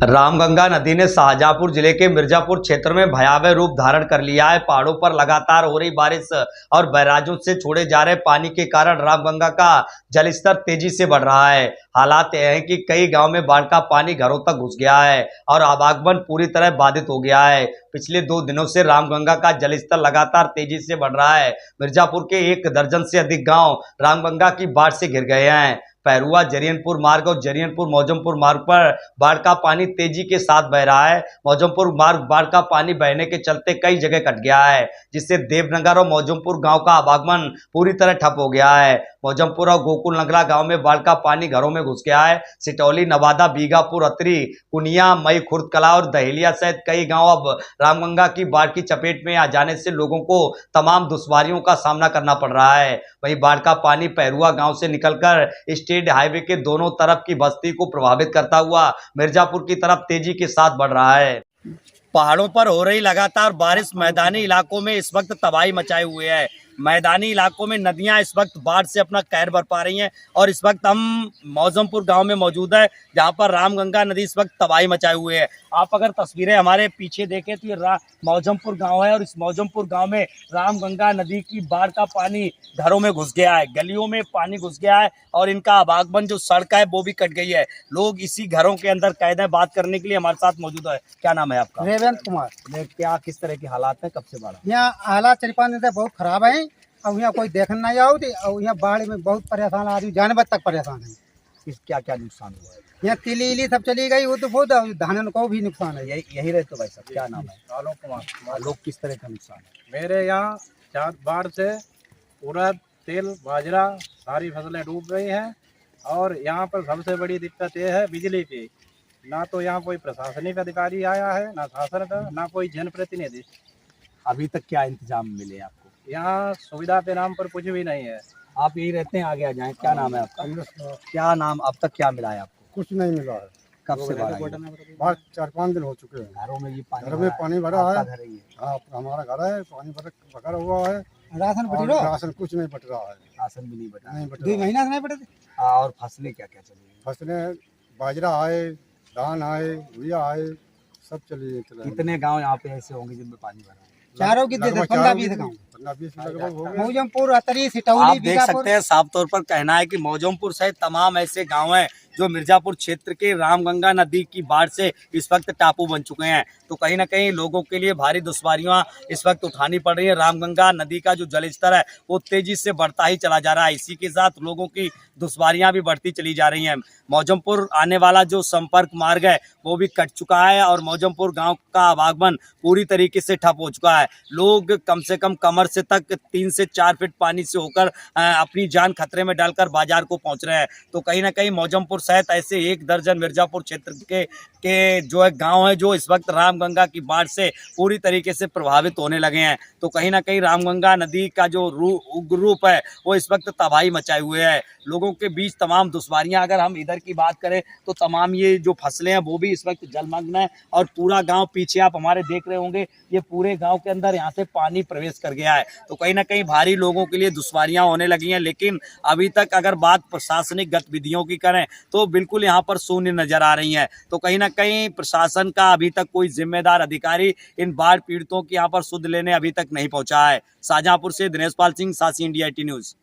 रामगंगा नदी ने शाहजहांपुर जिले के मिर्जापुर क्षेत्र में भयावह रूप धारण कर लिया है। पहाड़ों पर लगातार हो रही बारिश और बैराजों से छोड़े जा रहे पानी के कारण रामगंगा का जलस्तर तेजी से बढ़ रहा है। हालात यह है कि कई गांव में बाढ़ का पानी घरों तक घुस गया है और आवागमन पूरी तरह बाधित हो गया है। पिछले 2 दिनों से रामगंगा का जलस्तर लगातार तेजी से बढ़ रहा है। मिर्जापुर के 1 दर्जन से अधिक गाँव रामगंगा की बाढ़ से घिर गए हैं। पैरुआ जरियनपुर मार्ग और जरियनपुर मौजमपुर मार्ग पर बाढ़ का पानी तेजी के साथ बह रहा है। मौजमपुर मार्ग बाढ़ का पानी बहने के चलते कई जगह कट गया है, जिससे देवनगर और मौजमपुर गांव का आवागमन पूरी तरह ठप हो गया है। मौजमपुर और गोकुल नगरा गांव में बाढ़ का पानी घरों में घुस गया है। सिटौली, नवादा, बीगापुर, अतरी, कुनिया, मई, खुर्द कला और दहेलिया सहित कई गांव अब रामगंगा की बाढ़ की चपेट में आ जाने से लोगों को तमाम दुश्वारियों का सामना करना पड़ रहा है। वहीं बाढ़ का पानी पैरुआ गांव से निकलकर स्टेट हाईवे के दोनों तरफ की बस्ती को प्रभावित करता हुआ मिर्जापुर की तरफ तेजी के साथ बढ़ रहा है। पहाड़ों पर हो रही लगातार बारिश मैदानी इलाकों में इस वक्त तबाही मचाए हुए है। मैदानी इलाकों में नदियां इस वक्त बाढ़ से अपना कहर बरपा रही हैं और इस वक्त हम मौजमपुर गांव में मौजूद है, जहां पर रामगंगा नदी इस वक्त तबाही मचाए हुए है। आप अगर तस्वीरें हमारे पीछे देखें तो ये मौजमपुर गांव है और इस मौजमपुर गांव में रामगंगा नदी की बाढ़ का पानी घरों में घुस गया है, गलियों में पानी घुस गया है और इनका आवागमन जो सड़क है वो भी कट गई है। लोग इसी घरों के अंदर कैद है। बात करने के लिए हमारे साथ मौजूद है। क्या नाम है आपका? रेवंत कुमार। क्या किस तरह के हालात है, कब से बाढ़? यहाँ हालात 4-5 दिन से बहुत खराब है और यहाँ कोई देखने नहीं आओ और यहाँ बाढ़ में बहुत परेशान आदमी, जानवर तक परेशान है। क्या क्या नुकसान हुआ है? यहाँ तिली सब चली गई, वो तो बहुत धान को भी नुकसान है। यही रहते भाई साहब? क्या नाम है? आलोक कुमार। लोग किस तरह का नुकसान है? मेरे यहाँ बाढ़ से उड़द, तिल, बाजरा सारी फसलें डूब गई हैं और यहाँ पर सबसे बड़ी दिक्कत ये है बिजली की। ना तो यहाँ कोई प्रशासनिक अधिकारी आया है, ना शासन का, ना कोई जनप्रतिनिधि। अभी तक क्या इंतजाम मिले आपको? यहाँ सुविधा के नाम पर कुछ भी नहीं है। आप यही रहते हैं? आगे आ जाएं। क्या नाम है आपका? क्या नाम, अब तक क्या मिला है आपको? कुछ नहीं मिला है। कब से बाढ़ आई? बाढ़ 4-5 दिन हो चुके हैं। घरों में ये पानी, घर में पानी भरा है। घर ही है? हाँ, हमारा घर है, पानी भरा हुआ है। राशन कुछ नहीं बट रहा है। राशन भी नहीं बटा? नहीं बट 2 महीना से नहीं बटे। और फसलें क्या क्या चली? फसलें बाजरा आए, धान आए, भुइया आए, सब चली। कितने गांव यहाँ पे ऐसे होंगे जिनमें पानी भरा है? चारों की 15-20 गाँव। मौजमपुर, अतरी, सिटौली, आप देख सकते हैं, साफ तौर पर कहना है कि मौजमपुर सहित तमाम ऐसे गांव हैं जो मिर्जापुर क्षेत्र के रामगंगा नदी की बाढ़ से इस वक्त टापू बन चुके हैं। तो कहीं ना कहीं लोगों के लिए भारी दुश्वारियां इस वक्त उठानी पड़ रही है। रामगंगा नदी का जो जलस्तर है वो तेजी से बढ़ता ही चला जा रहा है। इसी के साथ लोगों की दुश्वारियां भी बढ़ती चली जा रही हैं। मौजमपुर आने वाला जो संपर्क मार्ग है वो भी कट चुका है और मौजमपुर गांव का आवागमन पूरी तरीके से ठप हो चुका है। लोग कम से कम कमर से तक 3 से 4 फीट पानी से होकर अपनी जान खतरे में डालकर बाजार को पहुंच रहे हैं। तो कहीं ना कहीं मौजमपुर सहित ऐसे 1 दर्जन मिर्जापुर क्षेत्र के जो है गांव है जो इस वक्त रामगंगा की बाढ़ से पूरी तरीके से प्रभावित होने लगे हैं। तो कहीं ना कहीं रामगंगा नदी का जो उग्र रूप है वो इस वक्त तबाही मचाए हुए है। लोगों के बीच तमाम दुश्वारियां, अगर हम इधर की बात करें तो तमाम ये जो फसलें हैं वो भी इस वक्त जलमग्न है और पूरा गांव, पीछे आप हमारे देख रहे होंगे, ये पूरे गांव के अंदर यहाँ से पानी प्रवेश कर गया है। तो कहीं ना कहीं भारी लोगों के लिए दुश्वारियां होने लगी हैं। लेकिन अभी तक अगर बात प्रशासनिक गतिविधियों की करें तो बिल्कुल यहाँ पर शून्य नजर आ रही है। तो कहीं ना कहीं प्रशासन का अभी तक कोई जिम्मेदार अधिकारी इन बाढ़ पीड़ितों की यहाँ पर सुध लेने अभी तक नहीं पहुंचा है। शाहजहांपुर से दिनेश पाल सिंह, सासी इंडिया टी न्यूज।